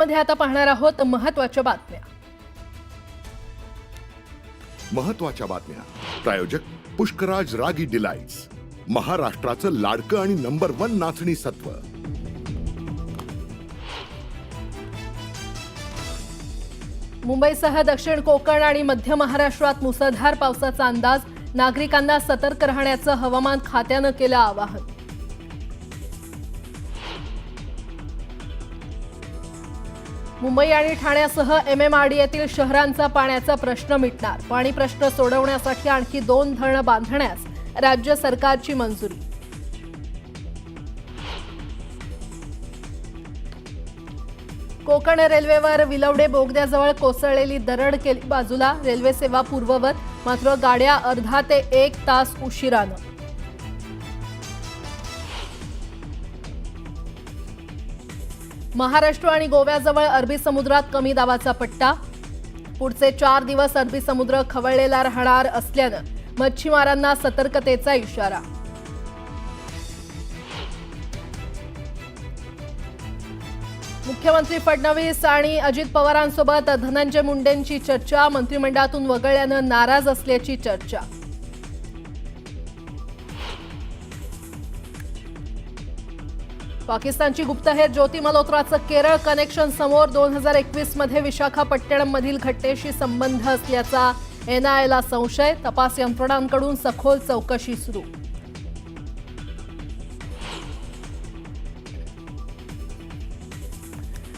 मध्ये आता पाहणार आहोत महत्त्वाच्या बातम्या। प्रायोजक पुष्कराज रागी डिलाइट्स, महाराष्ट्राचं लाडकं आणि नंबर 1 नाचणी सत्व। मुंबईसह दक्षिण कोकण आणि मध्य महाराष्ट्रात मुसळधार पावसाचा अंदाज, नागरिकांना सतर्क राहण्याचं हवामान खात्यानं केलं आवाहन। मुंबई आणि ठाण्यासह MMRDAतील शहरांचा पाण्याचा प्रश्न मिटणार, पाणी प्रश्न सोडवण्यासाठी आणखी 2 धरणं बांधण्यास राज्य सरकारची मंजुरी। कोकण रेल्वेवर विलवडे बोगद्याजवळ कोसळलेली दरड केली बाजूला, रेल्वे सेवा पूर्ववत, मात्र गाड्या अर्धा ते 1 तास उशिरानं। महाराष्ट्र आणि गोव्याजवळ अरबी समुद्रात कमी दाबाचा पट्टा, पुढचे 4 दिवस अरबी समुद्र खवळलेला राहणार असल्यानं मच्छीमारांना सतर्कतेचा इशारा। मुख्यमंत्री फडणवीस आणि अजित पवारांसोबत धनंजय मुंडेंची चर्चा, मंत्रिमंडळातून वगळल्यानं नाराज असल्याची चर्चा। पाकिस्तानची गुप्तहेर ज्योती मल्होत्राचं केरळ कनेक्शन समोर, 2021 मध्ये विशाखापट्टणम मधील घटनेशी संबंध असल्याचा NIAला संशय, तपास यंत्रणांकडून सखोल चौकशी सुरू।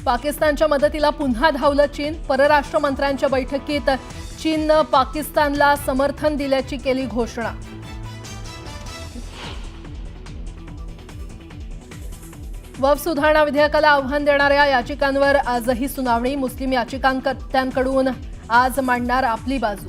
पाकिस्तानच्या मदतीला पुन्हा धावलं चीन, परराष्ट्र मंत्र्यांच्या बैठकीत चीननं पाकिस्तानला समर्थन दिल्याची केली घोषणा। वक्फ सुधारणा विधेयकाला आव्हान देणाऱ्या याचिकांवर आजही सुनावणी, मुस्लिम याचिकाकर्त्यांकडून आज मांडणार आपली बाजू।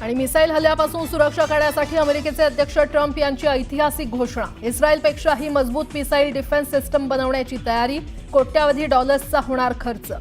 आणि मिसाईल हल्ल्यापासून सुरक्षा करण्यासाठी अमेरिकेचे अध्यक्ष ट्रम्प यांची ऐतिहासिक घोषणा, इस्रायलपेक्षाही मजबूत मिसाईल डिफेन्स सिस्टम बनवण्याची तयारी, कोट्यावधी डॉलर्सचा होणार खर्च।